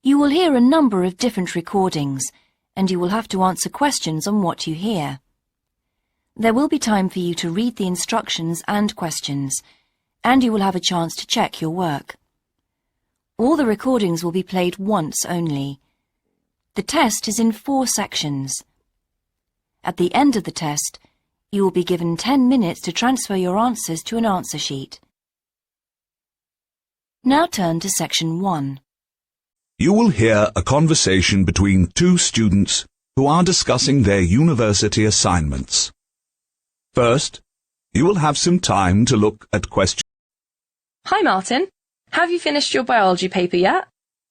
You will hear a number of different recordings, and you will have to answer questions on what you hear. There will be time for you to read the instructions and questions, and you will have a chance to check your work. All the recordings will be played once only. The test is in 4 sections. At the end of the test, you will be given 10 minutes to transfer your answers to an answer sheet. Now turn to section 1. You will hear a conversation between 2 students who are discussing their university assignments. First, you will have some time to look at questions. Hi, Martin. Have you finished your biology paper yet?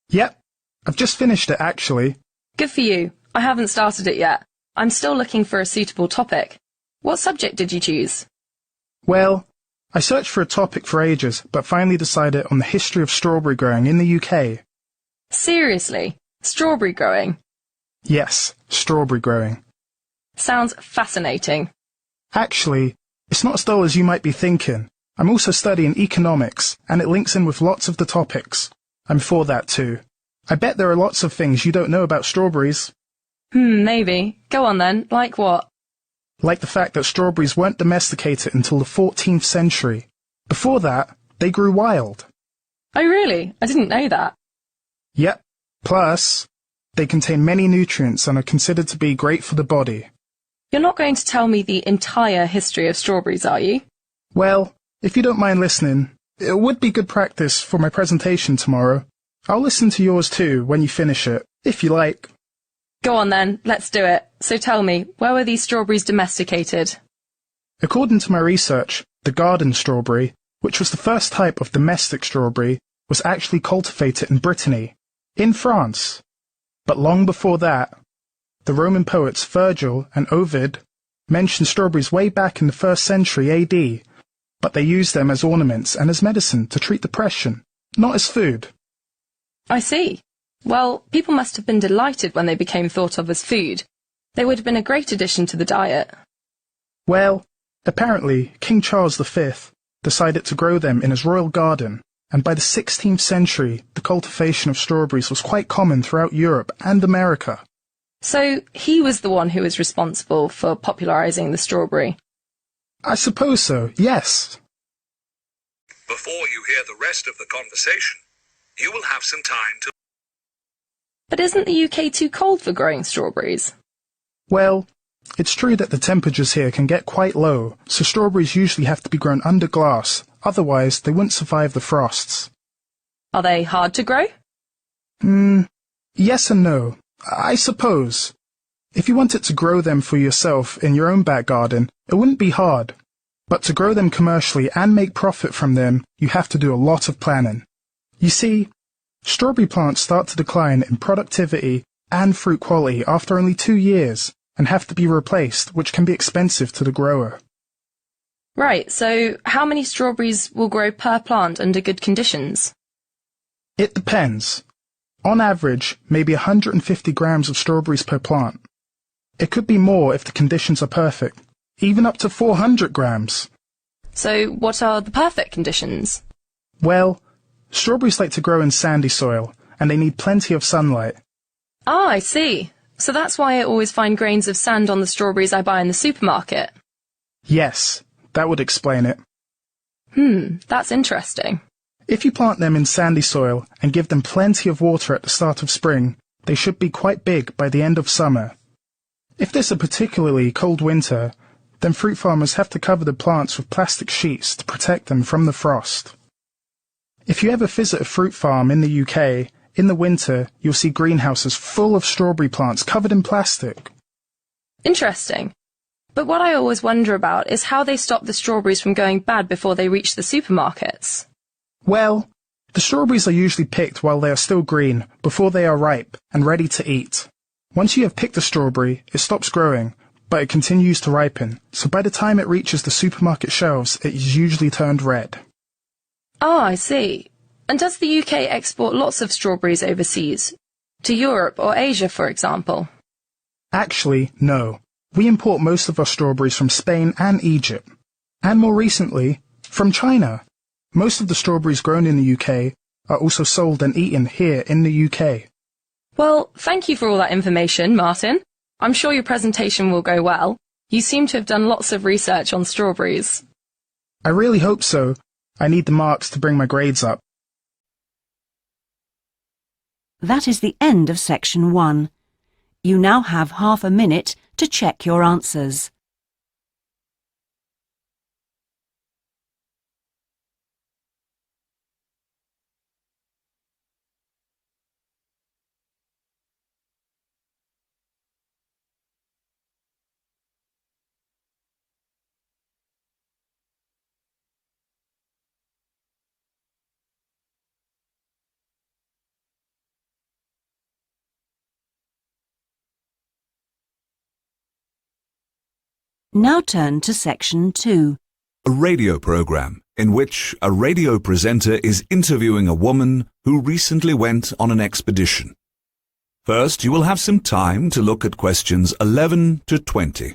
Yep, I've just finished it actually. Good for you. I haven't started it yet. I'm still looking for a suitable topic. What subject did you choose? Well, I searched for a topic for ages, but finally decided on the history of strawberry growing in the UK. Seriously? Strawberry growing? Yes, strawberry growing. Sounds fascinating. Actually, it's not as dull as you might be thinking. I'm also studying economics, and it links in with lots of the topics. I'm for that too. I bet there are lots of things you don't know about strawberries. Maybe. Go on then. Like what? Like the fact that strawberries weren't domesticated until the 14th century. Before that, they grew wild. Oh really? I didn't know that. Yep. Plus, they contain many nutrients and are considered to be great for the body. You're not going to tell me the entire history of strawberries, are you? Well, if you don't mind listening, it would be good practice for my presentation tomorrow. I'll listen to yours too when you finish it, if you like. Go on then, let's do it. So tell me, where were these strawberries domesticated? According to my research, the garden strawberry, which was the first type of domestic strawberry, was actually cultivated in Brittany, in France. But long before that, the Roman poets Virgil and Ovid mentioned strawberries way back in the 1st century AD, but they used them as ornaments and as medicine to treat depression, not as food. I see. Well, people must have been delighted when they became thought of as food. They would have been a great addition to the diet. Well, apparently King Charles V decided to grow them in his royal garden, and by the 16th century the cultivation of strawberries was quite common throughout Europe and America. So he was the one who was responsible for popularizing the strawberry? I suppose so, yes. Before you hear the rest of the conversation, you will have some time to... But isn't the UK too cold for growing strawberries? Well, it's true that the temperatures here can get quite low, so strawberries usually have to be grown under glass, otherwise they wouldn't survive the frosts. Are they hard to grow? Yes and no. I suppose. If you wanted to grow them for yourself in your own back garden, it wouldn't be hard. But to grow them commercially and make profit from them, you have to do a lot of planning. You see, strawberry plants start to decline in productivity and fruit quality after only 2 years and have to be replaced, which can be expensive to the grower. Right, so how many strawberries will grow per plant under good conditions? It depends. On average, maybe 150 grams of strawberries per plant. It could be more if the conditions are perfect, even up to 400 grams. So what are the perfect conditions? Well, strawberries like to grow in sandy soil, and they need plenty of sunlight. Ah, I see. So that's why I always find grains of sand on the strawberries I buy in the supermarket. Yes, that would explain it. That's interesting. If you plant them in sandy soil and give them plenty of water at the start of spring, they should be quite big by the end of summer. If there's a particularly cold winter, then fruit farmers have to cover the plants with plastic sheets to protect them from the frost. If you ever visit a fruit farm in the UK, in the winter you'll see greenhouses full of strawberry plants covered in plastic. Interesting. But what I always wonder about is how they stop the strawberries from going bad before they reach the supermarkets. Well, the strawberries are usually picked while they are still green, before they are ripe and ready to eat. Once you have picked a strawberry, it stops growing, but it continues to ripen, so by the time it reaches the supermarket shelves, it is usually turned red. Ah, I see. And does the UK export lots of strawberries overseas? To Europe or Asia, for example? Actually, no. We import most of our strawberries from Spain and Egypt. And more recently, from China. Most of the strawberries grown in the UK are also sold and eaten here in the UK. Well, thank you for all that information, Martin. I'm sure your presentation will go well. You seem to have done lots of research on strawberries. I really hope so. I need the marks to bring my grades up. That is the end of section 1. You now have half a minute to check your answers. Now turn to section 2. A radio program in which a radio presenter is interviewing a woman who recently went on an expedition. First, you will have some time to look at questions 11 to 20.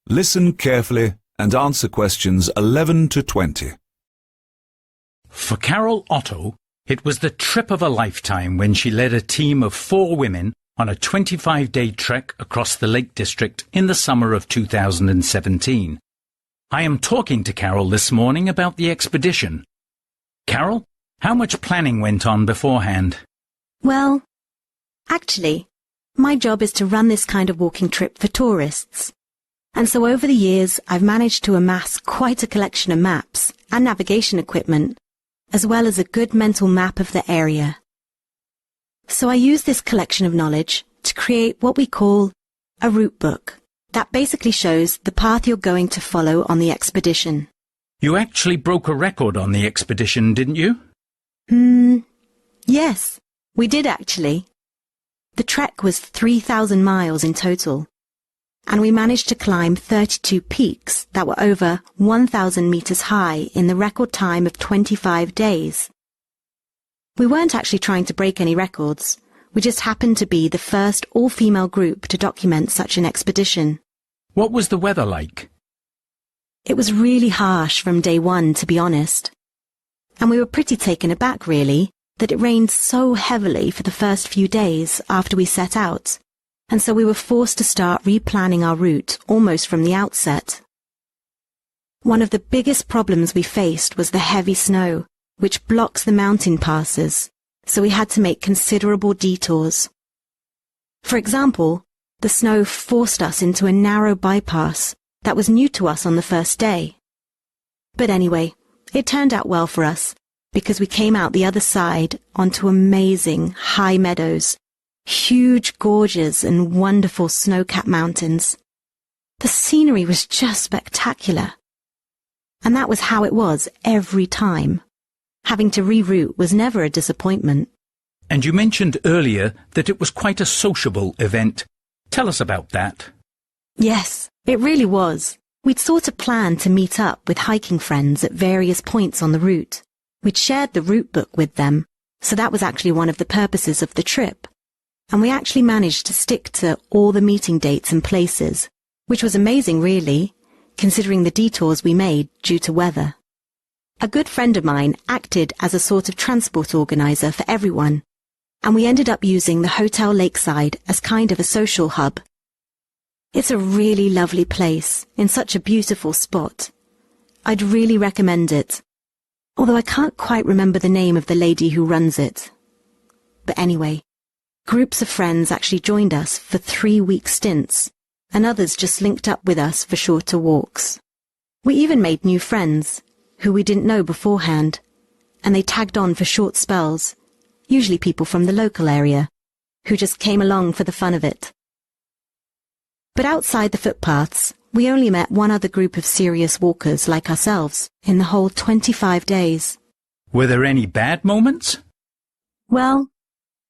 Listen carefully and answer questions 11 to 20. For Carol Otto, it was the trip of a lifetime when she led a team of 4 women on a 25-day trek across the Lake District in the summer of 2017. I am talking to Carol this morning about the expedition. Carol, how much planning went on beforehand? Well, actually, my job is to run this kind of walking trip for tourists. And so over the years, I've managed to amass quite a collection of maps and navigation equipment, as well as a good mental map of the area. So I use this collection of knowledge to create what we call a route book that basically shows the path you're going to follow on the expedition. You actually broke a record on the expedition, didn't you? Yes, we did actually. The trek was 3,000 miles in total, and we managed to climb 32 peaks that were over 1,000 meters high in the record time of 25 days. We weren't actually trying to break any records. We just happened to be the first all-female group to document such an expedition. What was the weather like? It was really harsh from day one, to be honest. And we were pretty taken aback, really, that it rained so heavily for the first few days after we set out. And so we were forced to start replanning our route almost from the outset. One of the biggest problems we faced was the heavy snow, which blocks the mountain passes, so we had to make considerable detours. For example, the snow forced us into a narrow bypass that was new to us on the first day. But anyway, it turned out well for us, because we came out the other side onto amazing high meadows, huge gorges and wonderful snow-capped mountains. The scenery was just spectacular. And that was how it was every time. Having to reroute was never a disappointment. And you mentioned earlier that it was quite a sociable event. Tell us about that. Yes, it really was. We'd sort of planned to meet up with hiking friends at various points on the route. We'd shared the route book with them, so that was actually one of the purposes of the trip. And we actually managed to stick to all the meeting dates and places, which was amazing really, considering the detours we made due to weather. A good friend of mine acted as a sort of transport organizer for everyone, and we ended up using the Hotel Lakeside as kind of a social hub. It's a really lovely place, in such a beautiful spot. I'd really recommend it, although I can't quite remember the name of the lady who runs it. But anyway, groups of friends actually joined us for 3-week stints, and others just linked up with us for shorter walks. We even made new friends, who we didn't know beforehand, and they tagged on for short spells, usually people from the local area, who just came along for the fun of it. But outside the footpaths, we only met one other group of serious walkers like ourselves in the whole 25 days. Were there any bad moments? Well,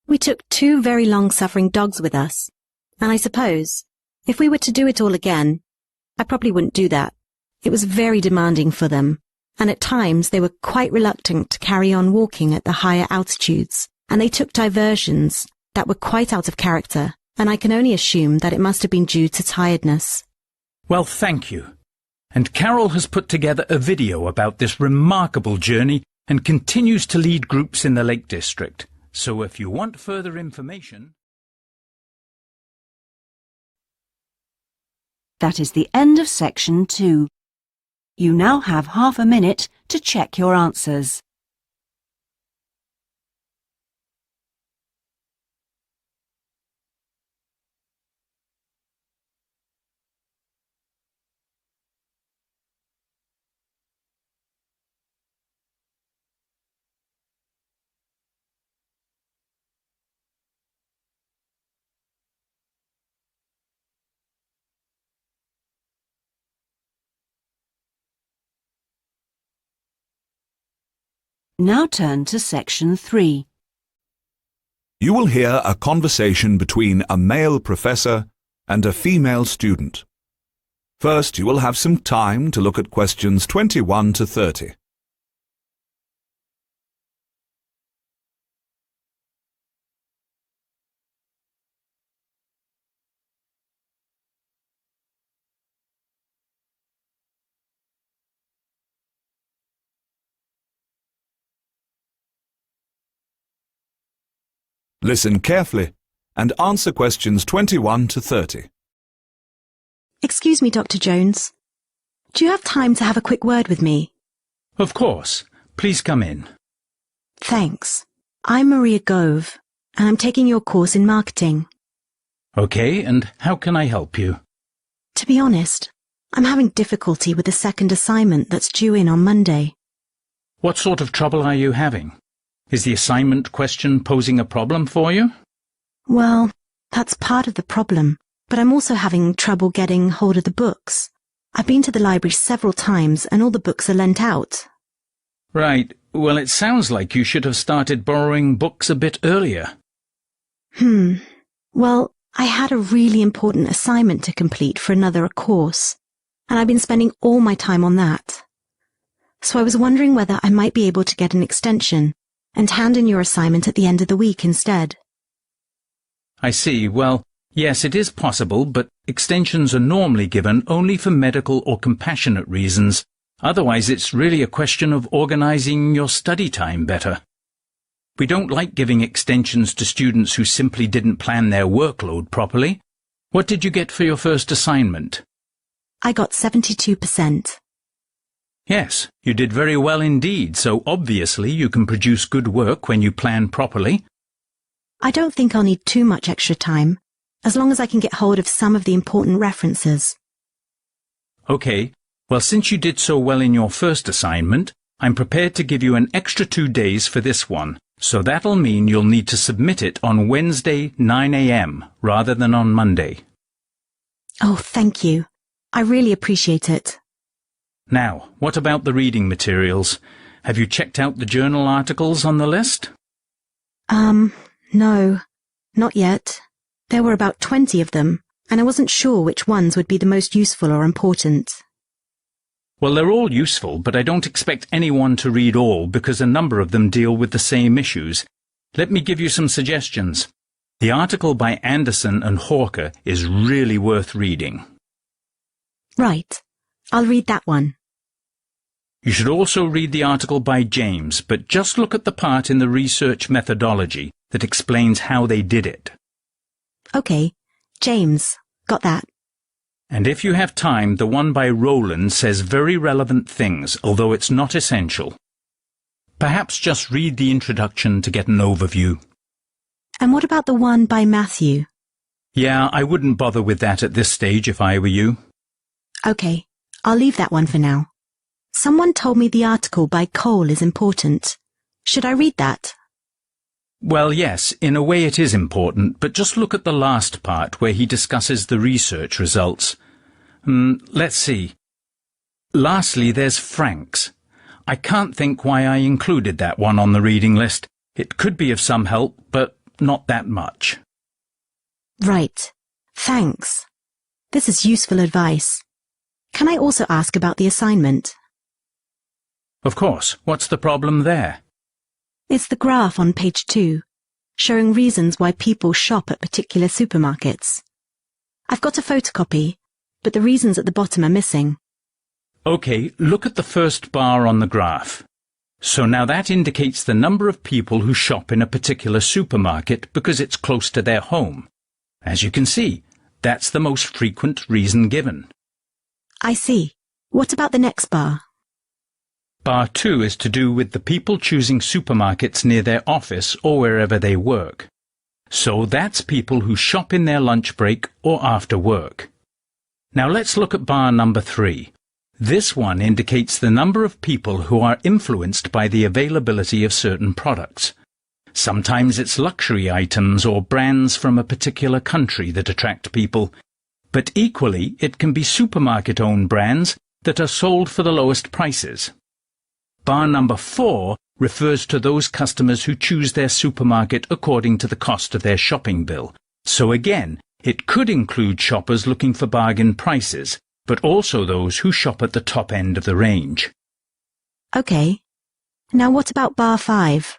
we took 2 very long-suffering dogs with us, and I suppose, if we were to do it all again, I probably wouldn't do that. It was very demanding for them, and at times they were quite reluctant to carry on walking at the higher altitudes, and they took diversions that were quite out of character, and I can only assume that it must have been due to tiredness. Well, thank you. And Carol has put together a video about this remarkable journey and continues to lead groups in the Lake District. So if you want further information... That is the end of section 2. You now have half a minute to check your answers. Now turn to section 3. You will hear a conversation between a male professor and a female student. First, you will have some time to look at questions 21 to 30. Listen carefully and answer questions 21 to 30. Excuse me, Dr. Jones. Do you have time to have a quick word with me? Of course. Please come in. Thanks. I'm Maria Gove, and I'm taking your course in marketing. Okay, and how can I help you? To be honest, I'm having difficulty with the second assignment that's due in on Monday. What sort of trouble are you having? Is the assignment question posing a problem for you? Well, that's part of the problem, but I'm also having trouble getting hold of the books. I've been to the library several times and all the books are lent out. Right. Well, it sounds like you should have started borrowing books a bit earlier. Well, I had a really important assignment to complete for another course, and I've been spending all my time on that. So I was wondering whether I might be able to get an extension and hand in your assignment at the end of the week instead. I see. Well, yes, it is possible, but extensions are normally given only for medical or compassionate reasons. Otherwise, it's really a question of organizing your study time better. We don't like giving extensions to students who simply didn't plan their workload properly. What did you get for your first assignment? I got 72%. Yes, you did very well indeed, so obviously you can produce good work when you plan properly. I don't think I'll need too much extra time, as long as I can get hold of some of the important references. Okay, well, since you did so well in your first assignment, I'm prepared to give you an extra 2 days for this one, so that'll mean you'll need to submit it on Wednesday 9 a.m. rather than on Monday. Oh, thank you. I really appreciate it. Now, what about the reading materials? Have you checked out the journal articles on the list? No, not yet. There were about 20 of them, and I wasn't sure which ones would be the most useful or important. Well, they're all useful, but I don't expect anyone to read all because a number of them deal with the same issues. Let me give you some suggestions. The article by Anderson and Hawker is really worth reading. Right. I'll read that one. You should also read the article by James, but just look at the part in the research methodology that explains how they did it. Okay. James. Got that. And if you have time, the one by Rowland says very relevant things, although it's not essential. Perhaps just read the introduction to get an overview. And what about the one by Matthew? Yeah, I wouldn't bother with that at this stage if I were you. Okay. I'll leave that one for now. Someone told me the article by Cole is important. Should I read that? Well, yes, in a way it is important, but just look at the last part where he discusses the research results. Let's see. Lastly, there's Frank's. I can't think why I included that one on the reading list. It could be of some help, but not that much. Right. Thanks. This is useful advice. Can I also ask about the assignment? Of course, what's the problem there? It's the graph on page 2, showing reasons why people shop at particular supermarkets. I've got a photocopy, but the reasons at the bottom are missing. OK, look at the first bar on the graph. So now that indicates the number of people who shop in a particular supermarket because it's close to their home. As you can see, that's the most frequent reason given. I see. What about the next bar? Bar 2 is to do with the people choosing supermarkets near their office or wherever they work. So that's people who shop in their lunch break or after work. Now let's look at bar number 3. This one indicates the number of people who are influenced by the availability of certain products. Sometimes it's luxury items or brands from a particular country that attract people, but equally it can be supermarket-owned brands that are sold for the lowest prices. Bar number 4 refers to those customers who choose their supermarket according to the cost of their shopping bill. So again, it could include shoppers looking for bargain prices, but also those who shop at the top end of the range. OK. Now what about bar 5?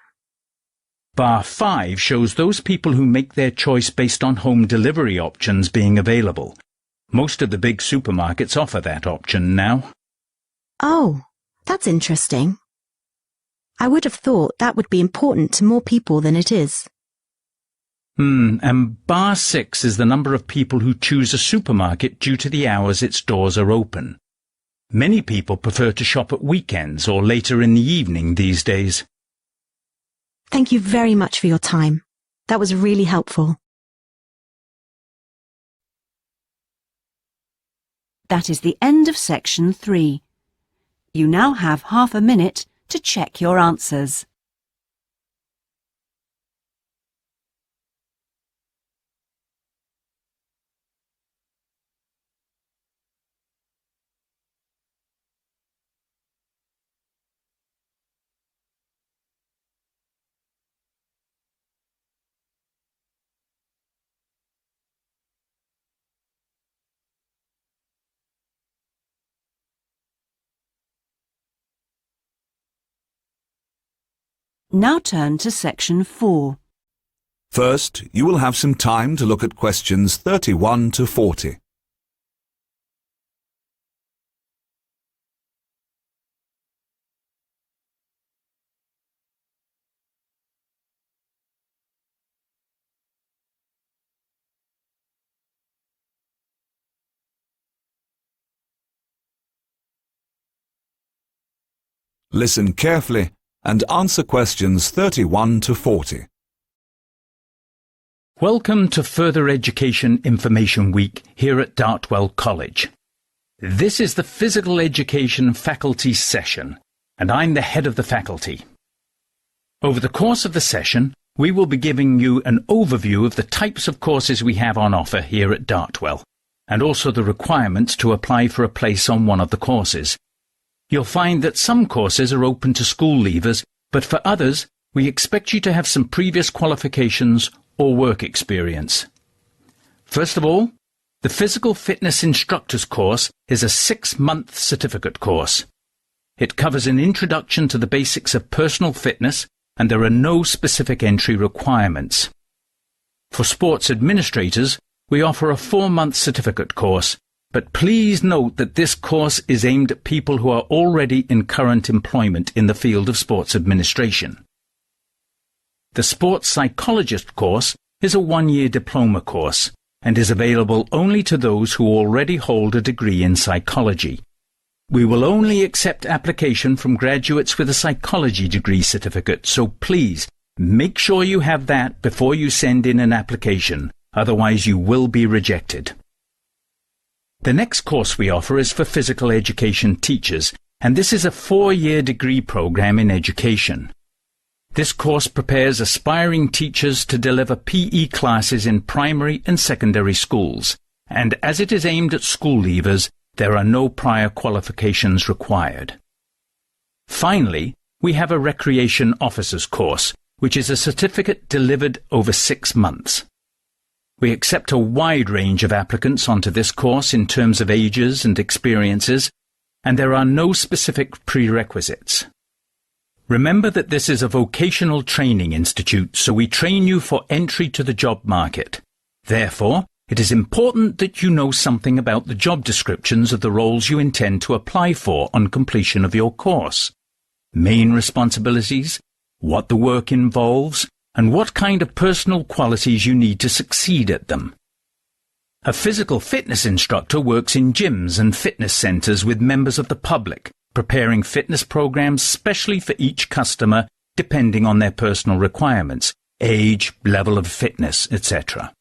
Bar 5 shows those people who make their choice based on home delivery options being available. Most of the big supermarkets offer that option now. Oh, that's interesting. I would have thought that would be important to more people than it is. And bar 6 is the number of people who choose a supermarket due to the hours its doors are open. Many people prefer to shop at weekends or later in the evening these days. Thank you very much for your time. That was really helpful. That is the end of section 3. You now have half a minute to check your answers. Now turn to section 4. First, you will have some time to look at questions 31 to 40. Listen carefully and answer questions 31 to 40. Welcome to Further Education Information Week here at Dartwell College. This is the Physical Education Faculty session, and I'm the head of the faculty. Over the course of the session, we will be giving you an overview of the types of courses we have on offer here at Dartwell, and also the requirements to apply for a place on one of the courses. You'll find that some courses are open to school leavers, but for others, we expect you to have some previous qualifications or work experience. First of all, the Physical Fitness Instructors course is a 6-month certificate course. It covers an introduction to the basics of personal fitness, and there are no specific entry requirements. For sports administrators, we offer a 4-month certificate course, but please note that this course is aimed at people who are already in current employment in the field of sports administration. The Sports Psychologist course is a 1-year diploma course and is available only to those who already hold a degree in psychology. We will only accept application from graduates with a psychology degree certificate, so please make sure you have that before you send in an application, otherwise you will be rejected. The next course we offer is for physical education teachers, and this is a 4-year degree program in education. This course prepares aspiring teachers to deliver PE classes in primary and secondary schools, and as it is aimed at school leavers, there are no prior qualifications required. Finally, we have a recreation officers course, which is a certificate delivered over 6 months. We accept a wide range of applicants onto this course in terms of ages and experiences, and there are no specific prerequisites. Remember that this is a vocational training institute, so we train you for entry to the job market. Therefore, it is important that you know something about the job descriptions of the roles you intend to apply for on completion of your course. Main responsibilities, what the work involves, and what kind of personal qualities you need to succeed at them. A physical fitness instructor works in gyms and fitness centres with members of the public, preparing fitness programs specially for each customer depending on their personal requirements, age, level of fitness, etc.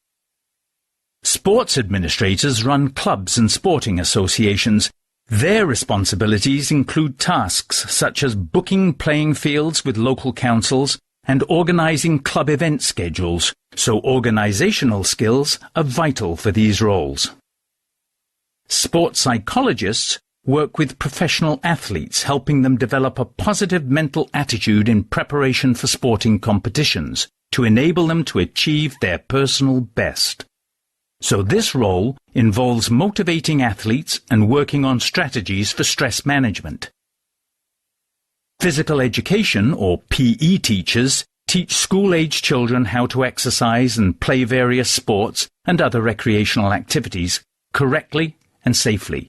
Sports administrators run clubs and sporting associations. Their responsibilities include tasks such as booking playing fields with local councils and organising club event schedules, so organisational skills are vital for these roles. Sports psychologists work with professional athletes, helping them develop a positive mental attitude in preparation for sporting competitions to enable them to achieve their personal best. So this role involves motivating athletes and working on strategies for stress management. Physical education, or PE teachers, teach school-age children how to exercise and play various sports and other recreational activities correctly and safely.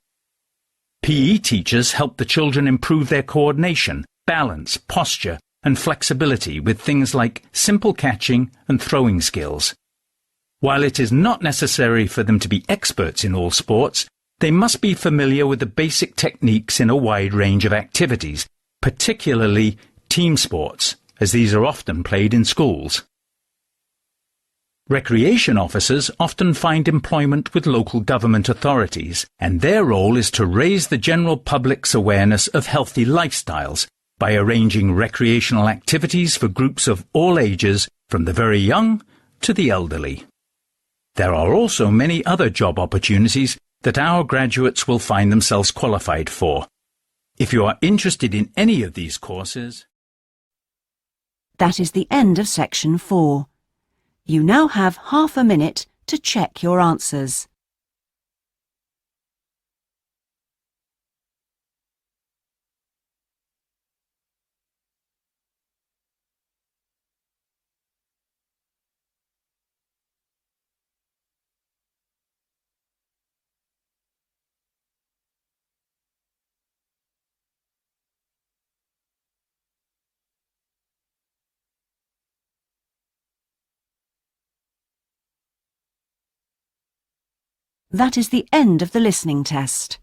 PE teachers help the children improve their coordination, balance, posture, and flexibility with things like simple catching and throwing skills. While it is not necessary for them to be experts in all sports, they must be familiar with the basic techniques in a wide range of activities, particularly team sports, as these are often played in schools. Recreation officers often find employment with local government authorities, and their role is to raise the general public's awareness of healthy lifestyles by arranging recreational activities for groups of all ages, from the very young to the elderly. There are also many other job opportunities that our graduates will find themselves qualified for. If you are interested in any of these courses... That is the end of section 4. You now have half a minute to check your answers. That is the end of the listening test.